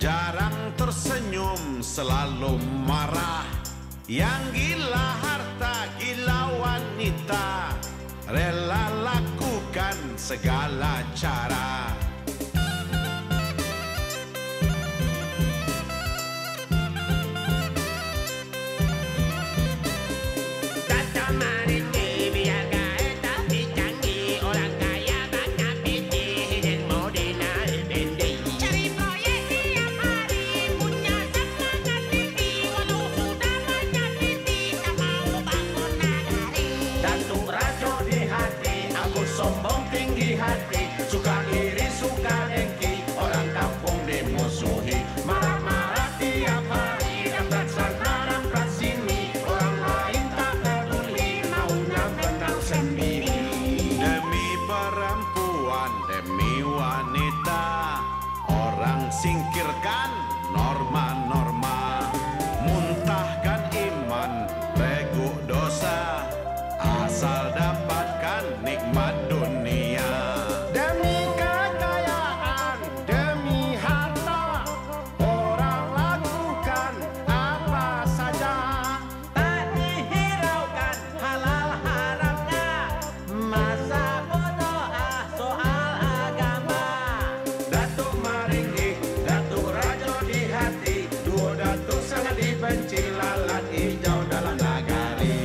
jarang tersenyum, selalu marah. Yang gila harta, gila wanita, rela lakukan segala cara. Singkirkan norma-norma, muntahkan iman, regu dosa, asal dapatkan nikmat dunia. Demi kekayaan, demi harta, orang lakukan apa saja. Tak dihiraukan halal haramnya, masa bodoh soal agama. Datuk Maringgi, benci lalat hijau dalam nagari.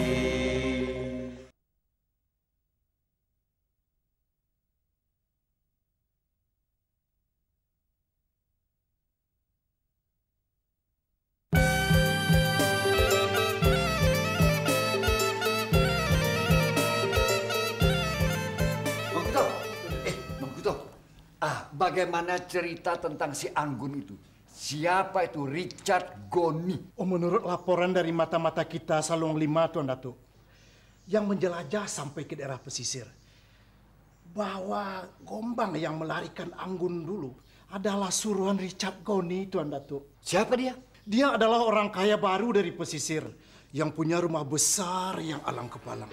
Bang Kuto, bagaimana cerita tentang si Anggun itu? Siapa itu Richard Goni? Oh, menurut laporan dari mata-mata kita Salong 5, Tuan Datuk, yang menjelajah sampai ke daerah pesisir, bahwa Gombang yang melarikan Anggun dulu adalah suruhan Richard Goni, Tuan Datuk. Siapa dia? Dia adalah orang kaya baru dari pesisir yang punya rumah besar yang alang kepalang.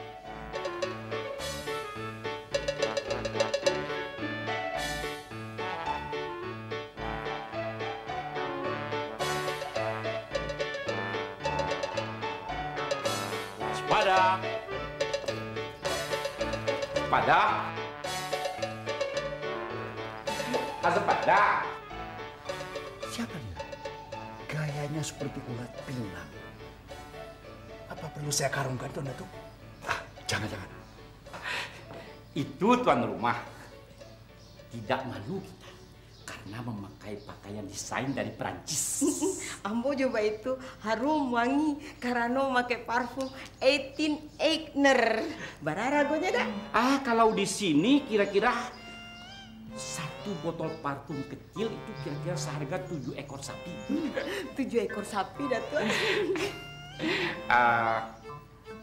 Pada Sepada. Siapa dia? Gayanya seperti ulat pinang. Apa perlu saya karungkan, Tuan Datuk? Jangan-jangan. Itu tuan rumah. Tidak malu kita karena memakai pakaian desain dari Perancis. Ambo coba itu harum wangi karena pakai parfum 18 Eigner. Bararagonya dah. Kalau di sini kira-kira satu botol parfum kecil itu kira-kira seharga 7 ekor sapi. 7 ekor sapi, Datuk.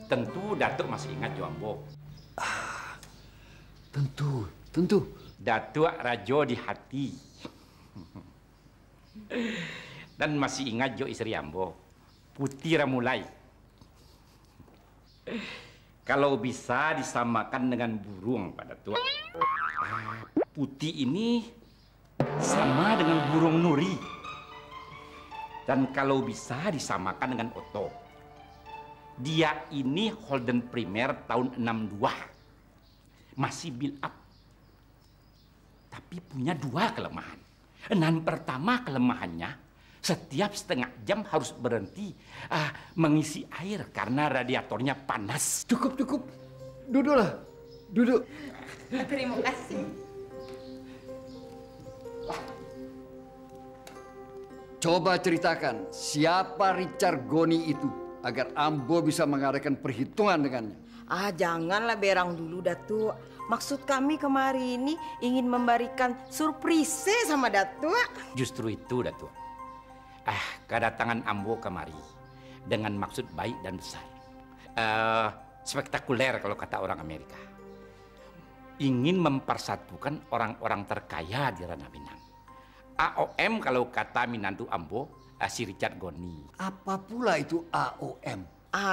Tentu Datuk masih ingat Jo Ambo. Tentu. Datuk Rajo di hati. Dan masih ingat Jo istri Ambo, Putih Ramulai. Kalau bisa disamakan dengan burung, Pak Datuk. Putih ini sama dengan burung nuri. Dan kalau bisa disamakan dengan Otto. Dia ini Holden Primer tahun 62. Masih build up. Tapi punya 2 kelemahan. Dan pertama kelemahannya, setiap setengah jam harus berhenti mengisi air karena radiatornya panas. Cukup. Duduklah. Duduk. Terima kasih. Coba ceritakan siapa Richard Goni itu agar Ambo bisa mengadakan perhitungan dengannya. Janganlah berang dulu, Datuk. Maksud kami kemari ini ingin memberikan surprise sama Datuk. Justru itu, Datuk. Kedatangan Ambo kemari dengan maksud baik dan besar. Spektakuler kalau kata orang Amerika. Ingin mempersatukan orang-orang terkaya di Ranah Minang. AOM kalau kata Minantu Ambo, si Richard Goni. Apa pula itu AOM?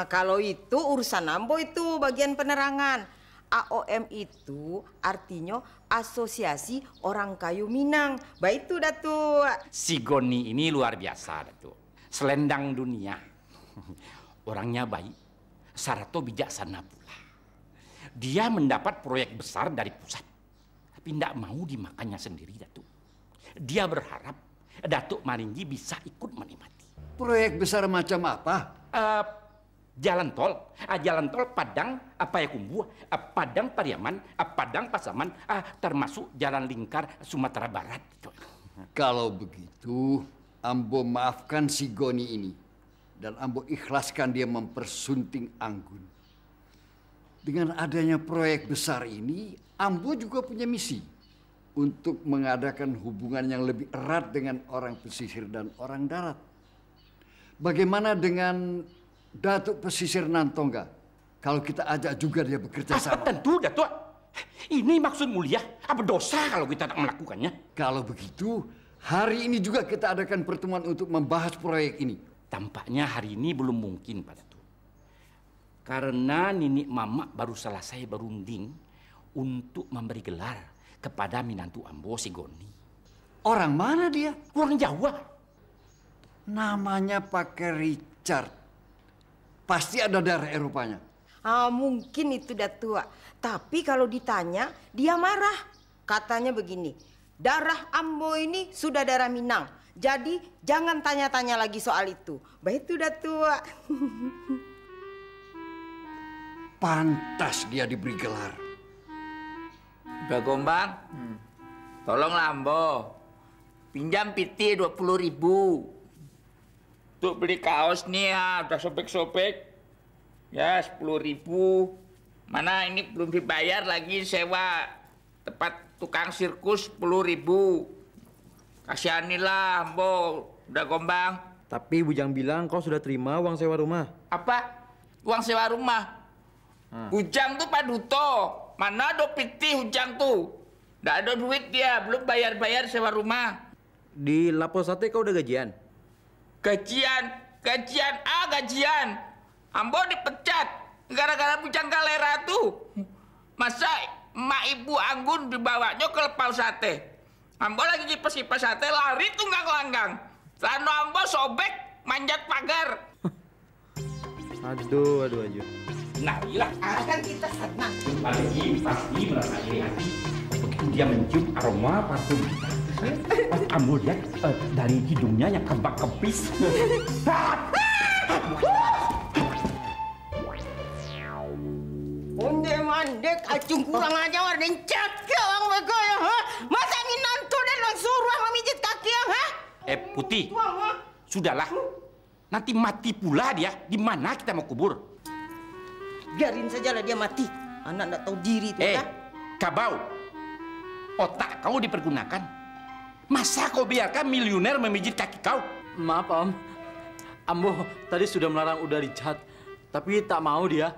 Kalau itu urusan Ambo, itu bagian penerangan. AOM itu artinya Asosiasi Orang Kayu Minang. Baik itu Datuk. Si Goni ini luar biasa, Datuk. Selendang dunia. Orangnya baik, Sarato bijaksana pula. Dia mendapat proyek besar dari pusat, tapi tidak mau dimakannya sendiri, Datuk. Dia berharap Datuk Maringgi bisa ikut menikmati. Proyek besar macam apa? Jalan tol Padang Payakumbuh, Padang Pariaman, Padang Pasaman, termasuk jalan lingkar Sumatera Barat. Kalau begitu, Ambo maafkan si Goni ini dan Ambo ikhlaskan dia mempersunting Anggun. Dengan adanya proyek besar ini, Ambo juga punya misi untuk mengadakan hubungan yang lebih erat dengan orang pesisir dan orang darat. Bagaimana dengan Datuk Pesisir Nantongga? Kalau kita ajak juga dia bekerja sama. Tentu, Datuk. Ini maksud mulia. Apa dosa kalau kita tak melakukannya? Kalau begitu, hari ini juga kita adakan pertemuan untuk membahas proyek ini. Tampaknya hari ini belum mungkin, Pak Datuk. Karena Ninik Mamak baru selesai berunding untuk memberi gelar kepada Minantu Ambo si Goni. Orang mana dia? Orang Jawa. Namanya pakai Richard. Pasti ada darah Eropanya. Mungkin itu Datuk. Tapi kalau ditanya, dia marah. Katanya begini, darah Ambo ini sudah darah Minang. Jadi jangan tanya-tanya lagi soal itu. Baik itu Datuk. Pantas dia diberi gelar. Udah Gombang, tolonglah Ambo. Pinjam piti 20.000. Untuk beli kaos nih ya, udah sobek-sobek. Ya 10.000. Mana ini belum dibayar lagi sewa tempat tukang sirkus 10.000. Kasihanilah Ambo, udah Gombang. Tapi Bujang bilang kau sudah terima uang sewa rumah. Apa? Uang sewa rumah? Bujang tuh Pak Duto. Mana ada piti Bujang tuh? Nggak ada duit dia, belum bayar-bayar sewa rumah. Di Lapo Sate kau udah gajian? Gajian. Ambo dipecat gara-gara Bujang Galera tuh. Masa emak ibu Anggun dibawanya ke Lepau Sate. Ambo lagi kipes-kipes sate lari tunggang langgang. Lano Ambo sobek manjat pagar. Aduh. Nah, gila. Kan kita senang. Maringgi pasti merasa iri hati. Begitu dia mencium aroma parfum kita. Pas Ambo lihat dari hidungnya yang kebak-kebis. Onde mandek acung kurang aja warna cakap orang bego ya, ha? Masa Minantu dan orang suruh memijit kaki yang, ha? Putih, sudahlah. Nanti mati pula dia. Di mana kita mau kubur? Biarin sajalah dia mati. Anak tak tahu diri itu, ya. Kabau. Otak kau dipergunakan. Masa kau biarkan miliuner memijit kaki kau? Maaf Om, Ambo tadi sudah melarang Uda Richard, tapi tak mau dia.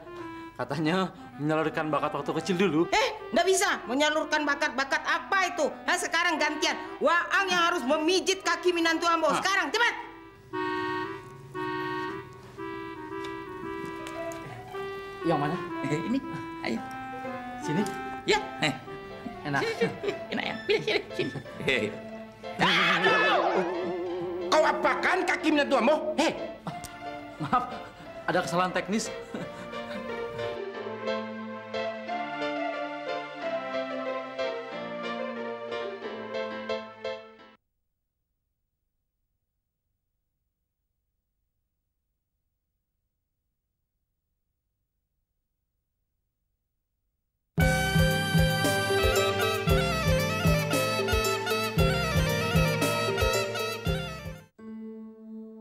Katanya menyalurkan bakat waktu kecil dulu. Nggak bisa menyalurkan bakat-bakat apa itu? Sekarang gantian. Waang yang harus memijit kaki Minantu Ambo. Sekarang, cepat. Yang mana? Ini, ayo. Sini. Ya. Enak. Enak ya. Sini. Kau apakan kaki Minantu Ambo? Maaf, ada kesalahan teknis.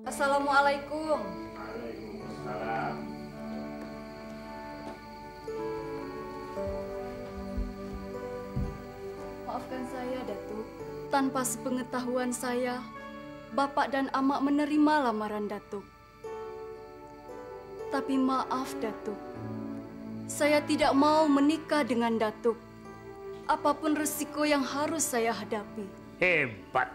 Assalamualaikum. Maafkan saya, Datuk. Tanpa sepengetahuan saya, Bapak dan Amak menerima lamaran Datuk. Tapi maaf, Datuk. Saya tidak mau menikah dengan Datuk. Apapun resiko yang harus saya hadapi. Hebat.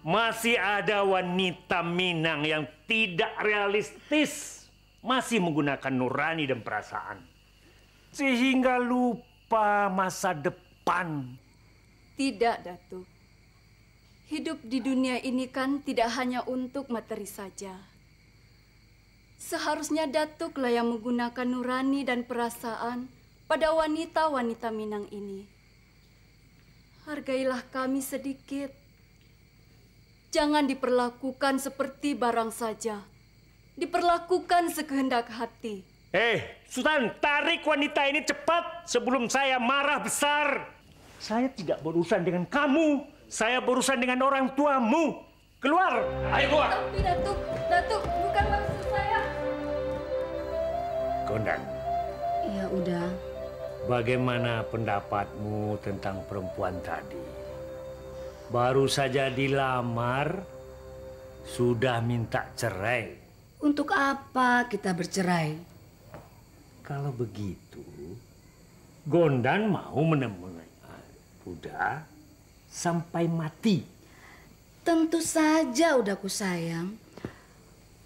Masih ada wanita Minang yang tidak realistis. masih menggunakan nurani dan perasaan. Sehingga lupa masa depan. Tidak, Datuk. Hidup di dunia ini kan tidak hanya untuk materi saja. Seharusnya Datuklah yang menggunakan nurani dan perasaan pada wanita-wanita Minang ini. Hargailah kami sedikit. Jangan diperlakukan seperti barang saja. Diperlakukan sekehendak hati. Sultan, tarik wanita ini cepat sebelum saya marah besar. Saya tidak berurusan dengan kamu. Saya berurusan dengan orang tuamu. Keluar! Ayo keluar! Tapi Datuk, bukan maksud saya. Gondang. Ya udah. Bagaimana pendapatmu tentang perempuan tadi? Baru saja dilamar, sudah minta cerai. Untuk apa kita bercerai? Kalau begitu, Gondang mau menemui Uda sampai mati. Tentu saja udah ku sayang.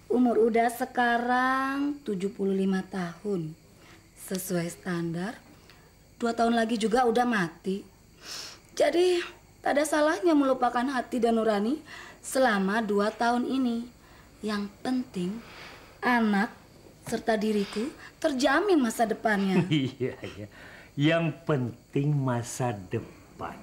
Umur Uda sekarang 75 tahun. Sesuai standar, 2 tahun lagi juga udah mati. Jadi tak ada salahnya melupakan hati dan nurani selama 2 tahun ini. Yang penting anak serta diriku terjamin masa depannya. Iya. Yang penting masa depan.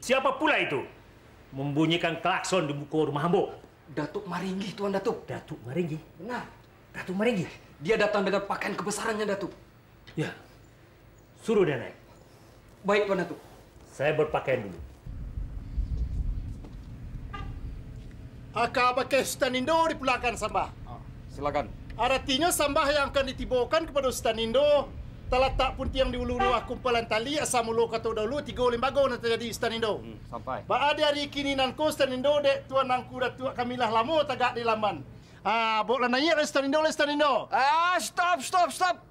Siapa pula itu membunyikan klakson di buku rumah Ambo? Datuk Maringgi, Tuan Datuk. Datuk Maringgi? Benar. Datuk Maringgi? Dia datang dengan pakaian kebesarannya, Datuk. Ya, suruh dia naik. Baik, Tuan Datuk. Saya berpakaian dulu. Aka pakai Ustaz Indo dipulangkan sambah. Silakan. Artinya sambah yang akan ditibakan kepada Ustaz Indo terletak pun tiang di ulu kumpulan tali asal mulu kata dahulu 3 lembaga nanti jadi Ustaz Indo. Sampai. Ba ada hari kini nanko Ustaz Indo dek tuan nangku datuk kamilah lama tagak di laman. Boleh nanya Ustaz Indo, Ustaz Indo. Stop.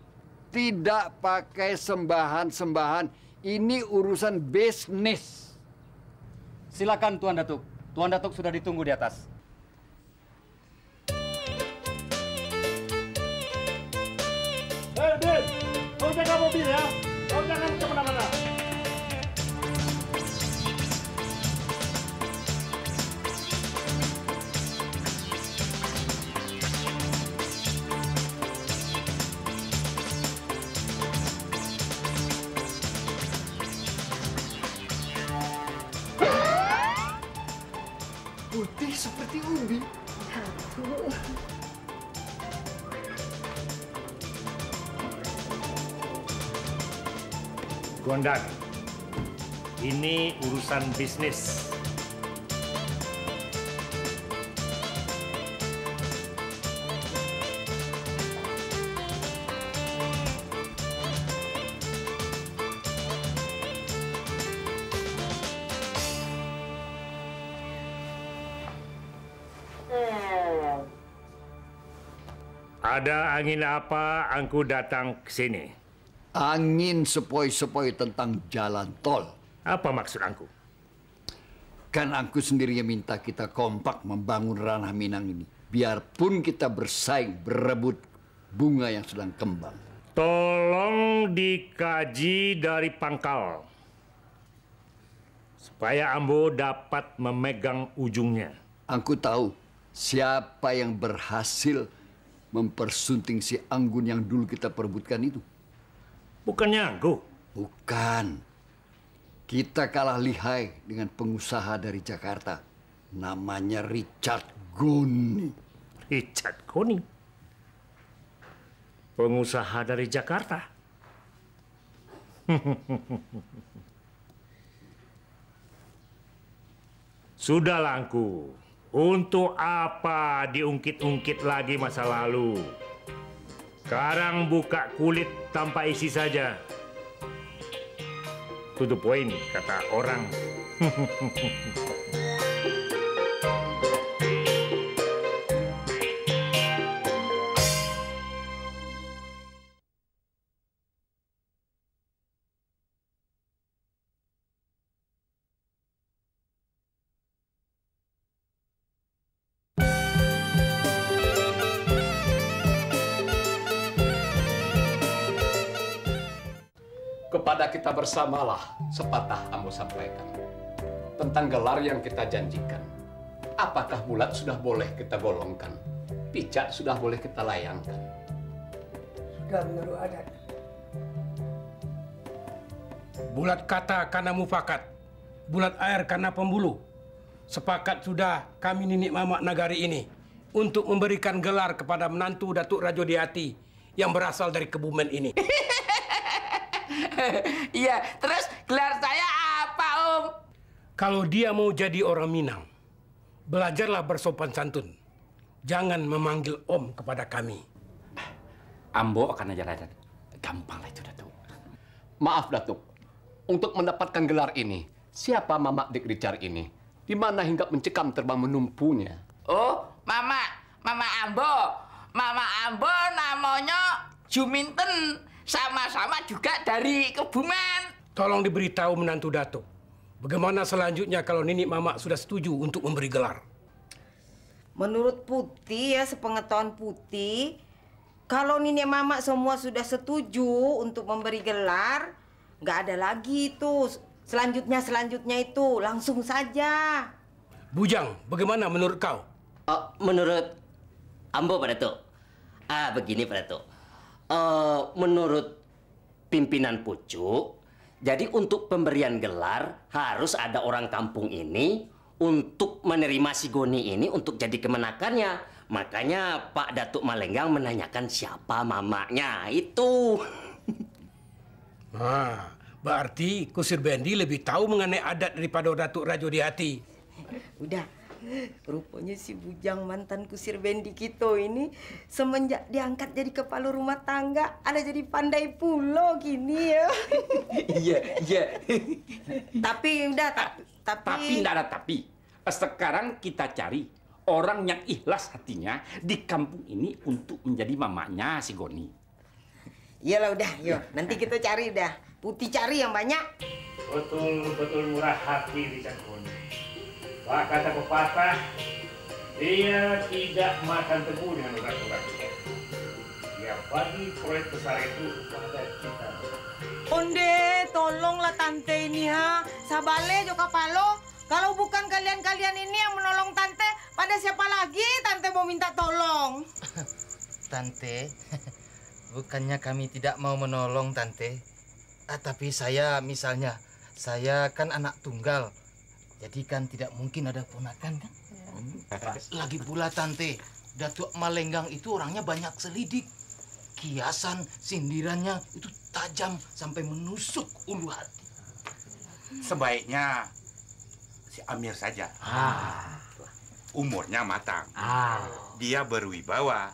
Tidak pakai sembahan-sembahan. Ini urusan bisnis. Silakan, Tuan Datuk. Tuan Datuk sudah ditunggu di atas. Din, kau jaga mobil ya. Kau jangan kemana-mana. Putih seperti ubi. Gondang, ini urusan bisnis. Ada angin apa angku datang ke sini? Angin sepoi-sepoi tentang jalan tol. Apa maksud angku? Kan angku sendiri yang minta kita kompak membangun ranah Minang ini. Biarpun kita bersaing, berebut bunga yang sedang kembang. Tolong dikaji dari pangkal. Supaya Ambo dapat memegang ujungnya. Angku tahu siapa yang berhasil mempersunting si Anggun yang dulu kita perebutkan itu. Bukannya Anggo? Bukan. Kita kalah lihai dengan pengusaha dari Jakarta. Namanya Richard Goni. Richard Goni? Pengusaha dari Jakarta? Sudahlah Angku. Untuk apa diungkit-ungkit lagi masa lalu? Sekarang buka kulit tanpa isi saja. To the point, kata orang. Kepada kita bersamalah sepatah Ambo sampaikan tentang gelar yang kita janjikan. Apakah bulat sudah boleh kita golongkan? Picak sudah boleh kita layangkan? Sudah menurut adat. Bulat kata karena mufakat, bulat air karena pembuluh. Sepakat sudah kami Ninik Mamak Nagari ini untuk memberikan gelar kepada menantu Datuk Rajo Diati yang berasal dari Kebumen ini. Iya, terus gelar saya apa, Om? Kalau dia mau jadi orang Minang, belajarlah bersopan santun. Jangan memanggil Om kepada kami. Ambo akan ajar adat. Gampang lah itu, Datuk. Maaf, Datuk. Untuk mendapatkan gelar ini, siapa Mamak Dik Richard ini? Di mana hingga mencekam terbang menumpunya? Oh, Mama Ambo. Mama Ambo namanya Juminten. Sama-sama juga dari Kebumen. Tolong diberitahu menantu Datuk. Bagaimana selanjutnya kalau Ninik Mamak sudah setuju untuk memberi gelar? Menurut Putih ya, sepengetahuan Putih, kalau Ninik Mamak semua sudah setuju untuk memberi gelar, nggak ada lagi itu. Selanjutnya itu langsung saja. Bujang, bagaimana menurut kau? Menurut Ambo, Pak Datuk. Begini, Pak Datuk. Menurut pimpinan Pucuk, jadi untuk pemberian gelar harus ada orang kampung ini untuk menerima si Goni ini untuk jadi kemenakannya. Makanya Pak Datuk Malenggang menanyakan siapa mamaknya itu. Berarti Kusir Bendi lebih tahu mengenai adat daripada Datuk Rajo Diati. Udah, rupanya si Bujang mantan Kusir Bendi kita ini semenjak diangkat jadi kepala rumah tangga ada jadi pandai pulo gini ya. Iya. Tapi Tidak ada tapi. Sekarang kita cari orang yang ikhlas hatinya di kampung ini untuk menjadi mamanya si Goni. Iyalah udah, yuk nanti kita cari dah. Putih cari yang banyak. Betul murah hati Richard Goni. Wah, kata pepatah, dia tidak makan tebu dengan urat-urat. Dia bagi proyek besar itu pada kita. Onde, tolonglah tante ini ha. Sabale joka palo. Kalau bukan kalian-kalian ini yang menolong tante, pada siapa lagi tante mau minta tolong? Tante, bukannya kami tidak mau menolong tante. Tapi saya kan anak tunggal. Jadi kan tidak mungkin ada ponakan kan? Lagi pula tante, Datuk Malenggang itu orangnya banyak selidik. Kiasan, sindirannya itu tajam sampai menusuk ulu hati. Sebaiknya si Amir saja. Umurnya matang. Dia berwibawa.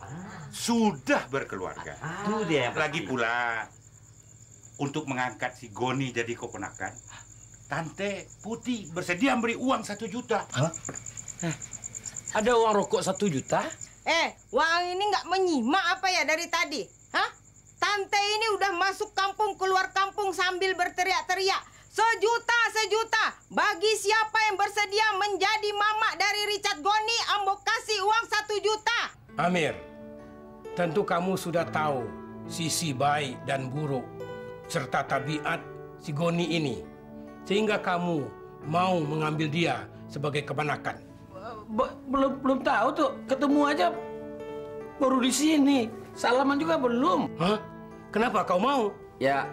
Sudah berkeluarga. Itu dia. Lagi pula, untuk mengangkat si Goni jadi keponakan, Tante Putih bersedia beri uang 1 juta. Ada uang rokok 1 juta? Uang ini nggak menyimak apa ya dari tadi? Hah? Tante ini udah masuk kampung keluar kampung sambil berteriak-teriak. 1 juta. Bagi siapa yang bersedia menjadi mamak dari Richard Goni, Ambo kasih uang 1 juta. Amir, tentu kamu sudah tahu sisi baik dan buruk serta tabiat si Goni ini, sehingga kamu mau mengambil dia sebagai keponakan. Belum tahu tuh, ketemu aja baru di sini. Salaman juga belum. Hah? Kenapa kau mau? Ya,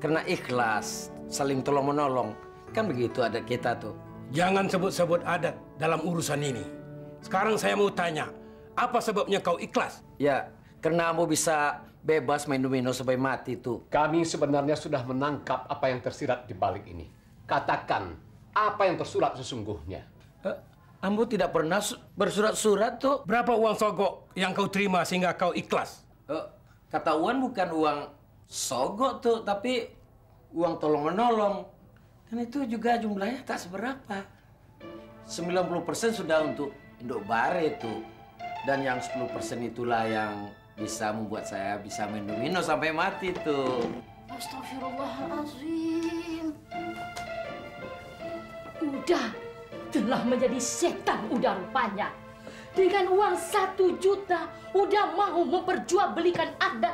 karena ikhlas, saling tolong-menolong. Kan begitu adat kita tuh. Jangan sebut-sebut adat dalam urusan ini. Sekarang saya mau tanya, apa sebabnya kau ikhlas? Ya, karena kamu bisa bebas main domino sampai mati tuh. Kami sebenarnya sudah menangkap apa yang tersirat di balik ini. Katakan, apa yang tersurat sesungguhnya? Ambo tidak pernah bersurat-surat tuh. Berapa uang sogok yang kau terima sehingga kau ikhlas? Kata Wan bukan uang sogok tuh, tapi uang tolong-menolong. Dan itu juga jumlahnya tak seberapa. 90% sudah untuk Indobare tuh. Dan yang 10% itulah yang bisa membuat saya bisa minum-minum sampai mati tuh. Astagfirullahaladzim. Udah telah menjadi setan udah rupanya. Dengan uang 1 juta udah mau memperjualbelikan adat.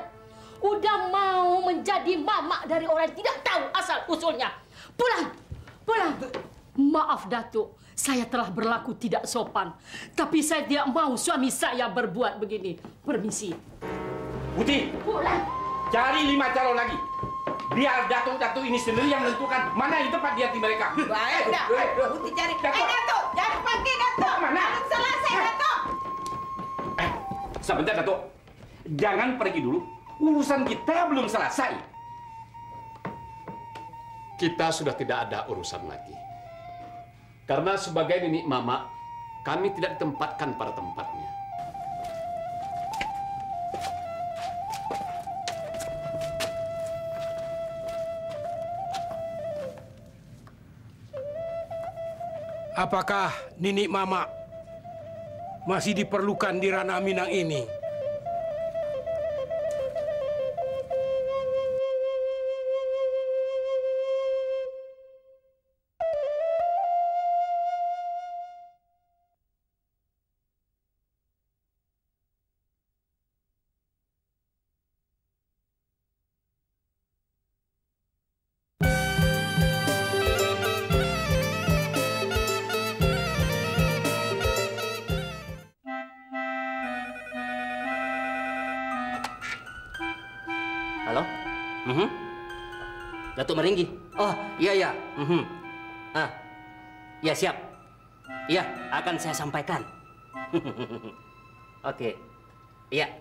Udah mau menjadi mamak dari orang yang tidak tahu asal usulnya. Pulang, pulang. Maaf Datuk, saya telah berlaku tidak sopan. Tapi saya tidak mau suami saya berbuat begini. Permisi. Putih, pulang. Cari 5 calon lagi. Biar datuk-datuk ini sendiri yang menentukan mana yang tepat di hati mereka. Baik, dah. Putih cari. Datuk, jangan pergi, Datuk. Mana? Belum selesai, Datuk. Sebentar, Datuk. Jangan pergi dulu. Urusan kita belum selesai. Kita sudah tidak ada urusan lagi. Karena sebagai nenek mama, kami tidak ditempatkan pada tempatnya. Apakah Nini Mama masih diperlukan di ranah Minang ini? Datuk Maringgi. Oh, iya. Ya siap. Iya, akan saya sampaikan. Oke. Iya.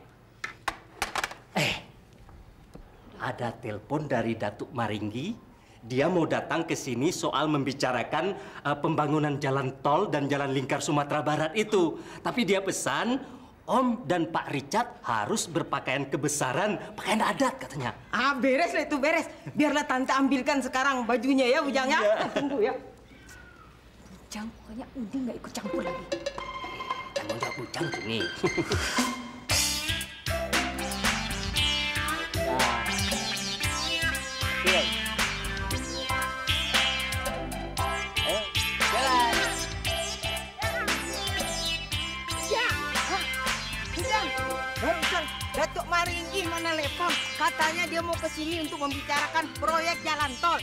Ada telepon dari Datuk Maringgi. Dia mau datang ke sini soal membicarakan pembangunan jalan tol dan jalan lingkar Sumatera Barat itu. Tapi dia pesan Om dan Pak Richard harus berpakaian kebesaran, pakaian adat katanya. Beres lah itu, beres. Biarlah Tante ambilkan sekarang bajunya ya, Bujang ya. Iya. Tunggu ya. Bujang, pokoknya Udin nggak ikut campur lagi. Tanggung jawab Bujang tuh nih. Datuk Maringgi mana telepon? Katanya dia mau ke sini untuk membicarakan proyek jalan tol.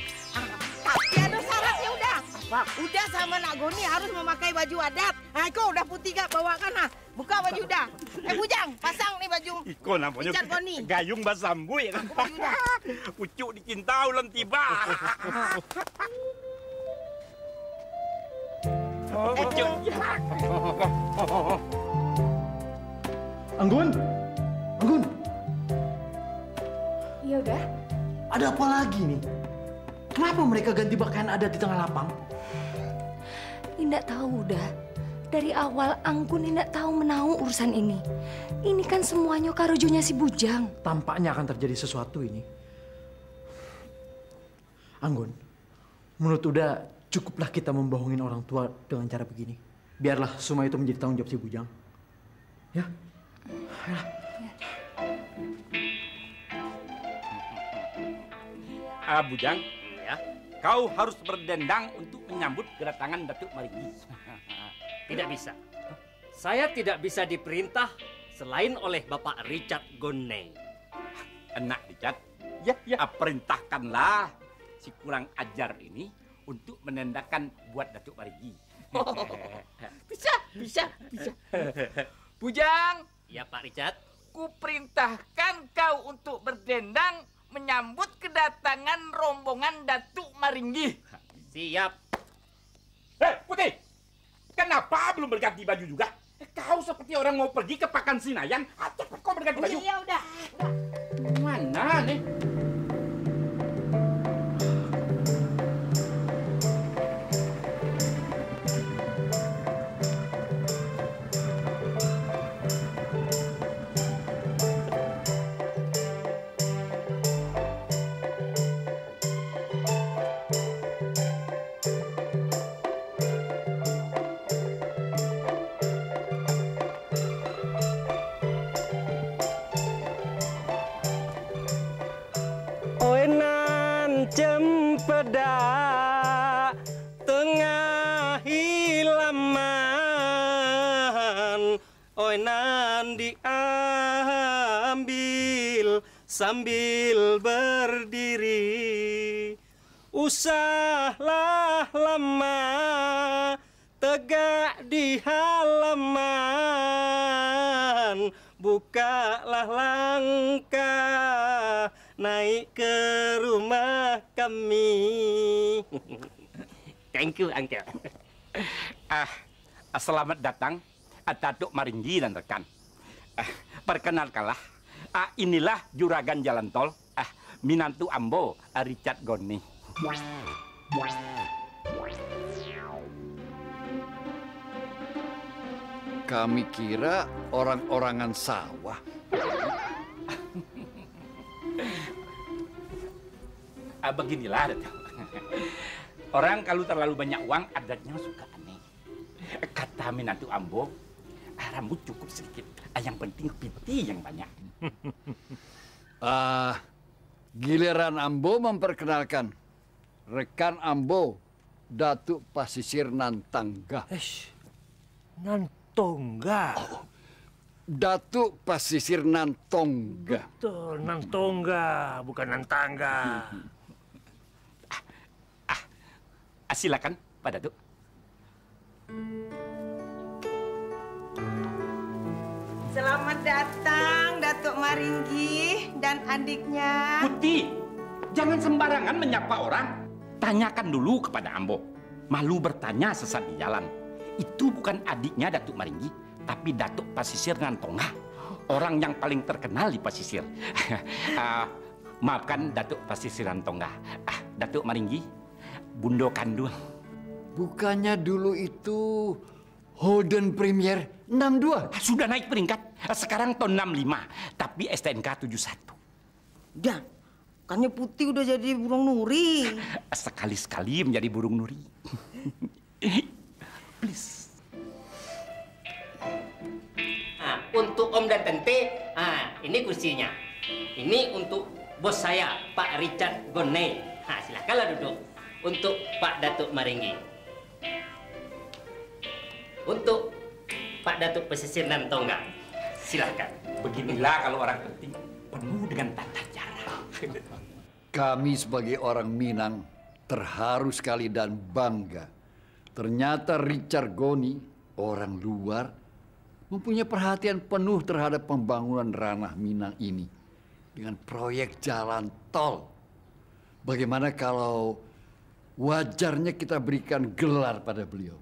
Tapi ada syaratnya udah. Apa? Udah sama Nak Goni harus memakai baju adat. Kau udah Putih gak bawakan buka baju dah. Bujang, pasang nih baju. Iko namanya Richard Goni. gayung basambu ya kan. Pucuk dicinta ulang tiba. Pucuk. Anggun. Iya udah. Ada apa lagi nih? Kenapa mereka ganti pakaian adat di tengah lapang? Indak tahu udah. Dari awal Anggun indak tahu menahu urusan ini. Ini kan semuanya karujunya si Bujang. Tampaknya akan terjadi sesuatu ini. Anggun, menurut Uda cukuplah kita membohongin orang tua dengan cara begini. Biarlah semua itu menjadi tanggung jawab si Bujang. Ya? Bujang, ya, kau harus berdendang untuk menyambut kedatangan Datuk Maringgi. Tidak bisa. Saya tidak bisa diperintah selain oleh Bapak Richard Goni. Enak, Richard. Ya. Perintahkanlah si kurang ajar ini untuk menandakan buat Datuk Maringgi. Bisa. Bujang. Ya, Pak Richard. Kuperintahkan kau untuk berdendang menyambut kedatangan rombongan Datuk Maringgi. Siap. Putih, kenapa belum berganti baju juga? Kau seperti orang mau pergi ke Pakan Sinayan. Cepat kau berganti baju. Iya, udah. Mana nih? nan diambil sambil berdiri. Usahlah lama tegak di halaman, bukalah langkah naik ke rumah kami. Thank you, Uncle. Selamat datang, Datuk Maringgi dan rekan. Perkenalkanlah, inilah juragan jalan tol, Minantu Ambo, Richard Goni. Kami kira orang-orangan sawah. Beginilah, Datuk. Orang kalau terlalu banyak uang, adatnya suka aneh. Kata Minantu Ambo, rambut cukup sedikit. Yang penting piti yang banyak. Giliran Ambo memperkenalkan rekan Ambo, Datuk Pasisir Nantangga. Nantongga. Datuk Pasisir Nantongga. Betul, Nantongga, bukan Nantangga. Silakan, Pak Datuk. Selamat datang, Datuk Maringgi dan adiknya. Putih, jangan sembarangan menyapa orang. Tanyakan dulu kepada Ambo. Malu bertanya sesat di jalan. Itu bukan adiknya Datuk Maringgi, tapi Datuk Pasisir Nantongga. Orang yang paling terkenal di Pasisir. Maafkan Datuk Pasisir Nantongga. Datuk Maringgi, Bundo Kandung. Bukannya dulu itu Holden Premier 62? Sudah naik peringkat. Sekarang tahun 65, tapi STNK 71. Dan kannya Putih udah jadi burung nuri. Sekali-sekali menjadi burung nuri. Please. Untuk Om dan Tante, ini kursinya. Ini untuk bos saya, Pak Richard Goni. Silakanlah duduk. Untuk Pak Datuk Maringgi. Untuk Pak Datuk Pasisir Nantongga. Silakan. Beginilah kalau orang penting, penuh dengan tata cara. Kami sebagai orang Minang terharu sekali dan bangga. Ternyata Richard Goni, orang luar, mempunyai perhatian penuh terhadap pembangunan ranah Minang ini dengan proyek jalan tol. Bagaimana kalau wajarnya kita berikan gelar pada beliau?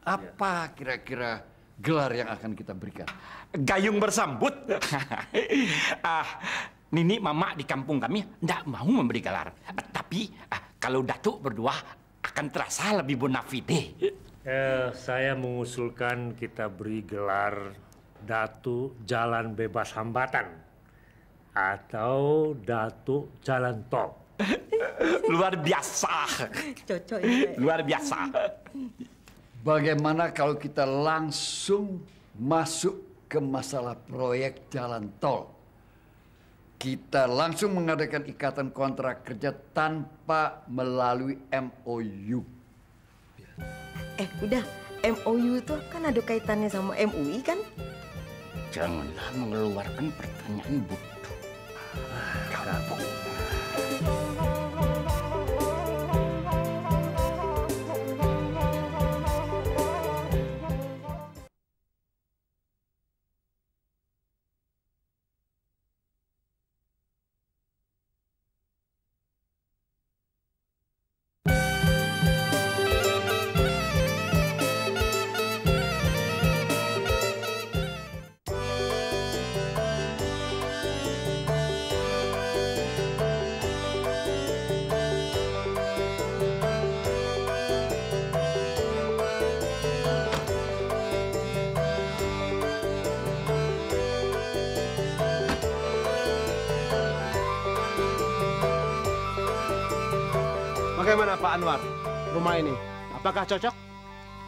Apa kira-kira gelar yang akan kita berikan? Gayung bersambut. Nini Mama di kampung kami tidak mau memberi gelar. Tapi kalau Datuk berdua akan terasa lebih bonafide. Saya mengusulkan kita beri gelar Datuk Jalan Bebas Hambatan atau Datuk Jalan Tol. Luar biasa. Cocok ya. Luar biasa. Bagaimana kalau kita langsung masuk ke masalah proyek jalan tol? Kita langsung mengadakan ikatan kontrak kerja tanpa melalui MOU. Udah, MOU itu kan ada kaitannya sama MUI kan? Janganlah mengeluarkan pertanyaan bodoh. Kamu. Bagaimana Pak Anwar, rumah ini? Apakah cocok?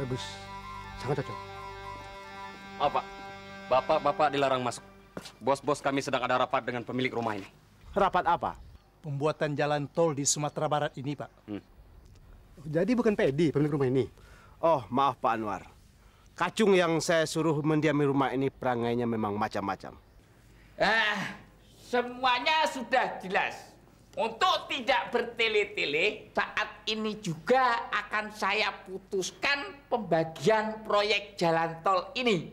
Bagus, sangat cocok. Oh Pak, bapak-bapak dilarang masuk. Bos-bos kami sedang ada rapat dengan pemilik rumah ini. Rapat apa? Pembuatan jalan tol di Sumatera Barat ini, Pak. Jadi bukan Pedi pemilik rumah ini? Oh, maaf Pak Anwar. Kacung yang saya suruh mendiami rumah ini perangainya memang macam-macam. Semuanya sudah jelas. Untuk tidak bertele-tele, saat ini juga akan saya putuskan pembagian proyek jalan tol ini.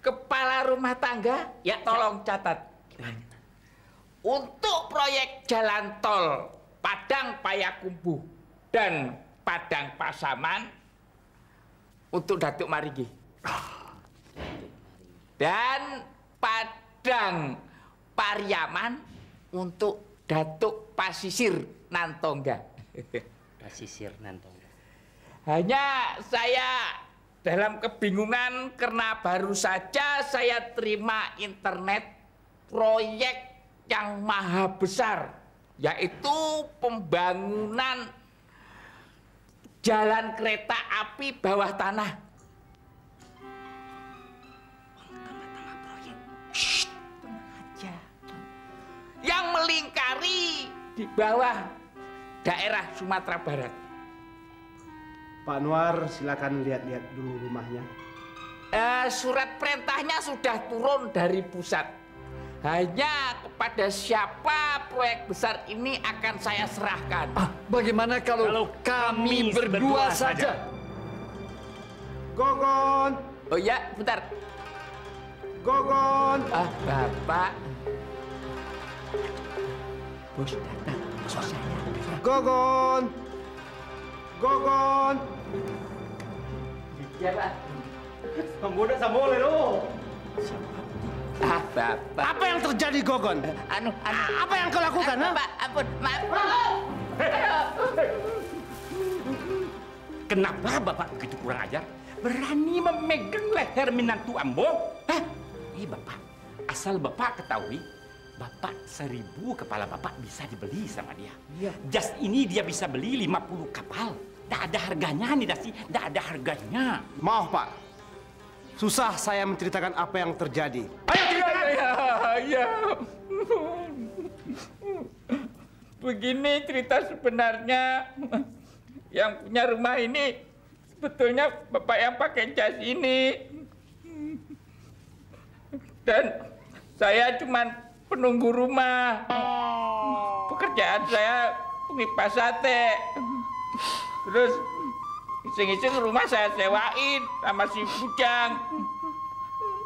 Kepala rumah tangga, ya tolong catat. Untuk proyek jalan tol Padang Payakumbuh dan Padang Pasaman untuk Datuk Marigi. Dan Padang Pariaman untuk Datuk Pasisir Nantongga. Pasisir Nantongga. Hanya saya dalam kebingungan karena baru saja saya terima internet proyek yang maha besar, yaitu pembangunan jalan kereta api bawah tanah. Yang melingkari di bawah daerah Sumatera Barat. Pak Anwar, silakan lihat-lihat dulu rumahnya. Surat perintahnya sudah turun dari pusat. Hanya kepada siapa proyek besar ini akan saya serahkan. Bagaimana kalau kami berdua saja? Gogon. Oh ya, bentar. Gogon. Bapak. Bos datang, bos saya. Gogon. Gogon. Ya, Pak. Pemuda samboleh lo. Bapak. Apa yang terjadi, Gogon? Apa yang kau lakukan? Pak, ampun, maaf. Kenapa Bapak begitu kurang ajar? Berani memegang leher menantu Ambo? Bapak, asal Bapak ketahui, Bapak 1000 kepala Bapak bisa dibeli sama dia. Iya. Jas ini dia bisa beli 50 kapal. Tidak ada harganya nih Dasi, tidak ada harganya. Maaf Pak, susah saya menceritakan apa yang terjadi. Ayo ceritakan. Ya. Begini cerita sebenarnya. Yang punya rumah ini sebetulnya Bapak yang pakai jas ini. Dan saya cuman penunggu rumah. Pekerjaan saya pengipas sate. Terus iseng-iseng rumah saya sewain sama si Bujang.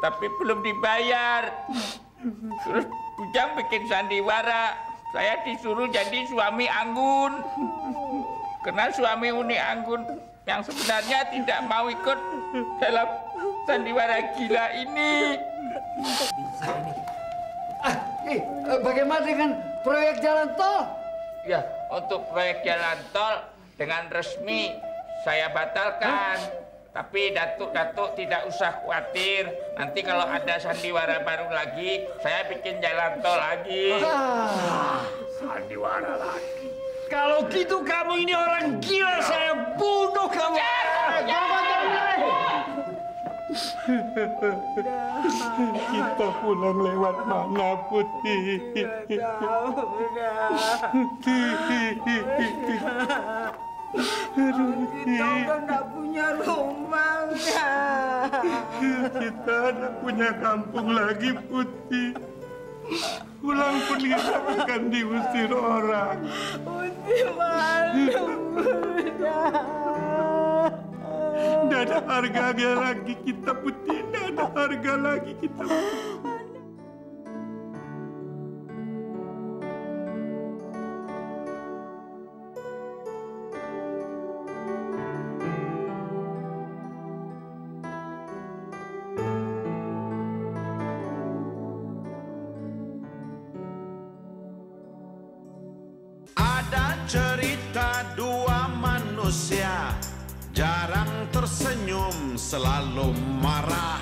Tapi belum dibayar. Terus Bujang bikin sandiwara. Saya disuruh jadi suami Anggun. Karena suami Uni Anggun yang sebenarnya tidak mau ikut dalam sandiwara gila ini. Bagaimana dengan proyek jalan tol? Ya, untuk proyek jalan tol dengan resmi saya batalkan. Tapi Datuk tidak usah khawatir. Nanti kalau ada sandiwara baru lagi, saya bikin jalan tol lagi. Sandiwara lagi. Kalau gitu kamu ini orang gila, saya bunuh kamu. Kita pulang lewat mana, Putih? Kita udah nggak punya rumah, Kita ada punya kampung lagi, Putih. Pulang pun kita akan diusir orang. Putih malu, Tidak ada harganya lagi kita, Putih. Tidak ada harga lagi kita, Putih. Cerita dua manusia jarang tersenyum, selalu marah.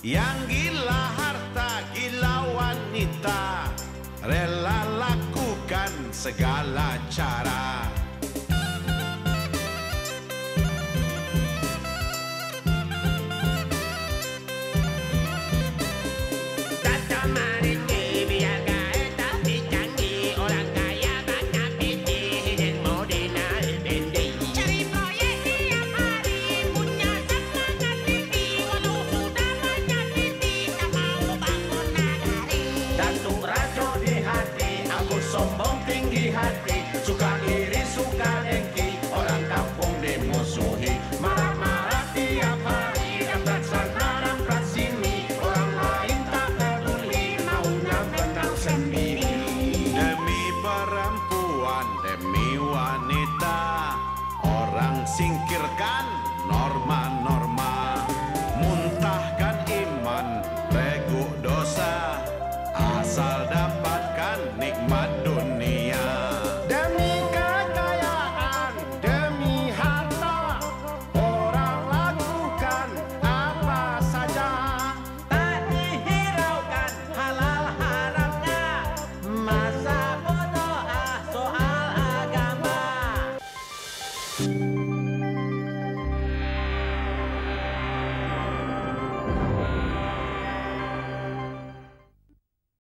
Yang gila harta, gila wanita, rela lakukan segala cara. singkirkan norma-norma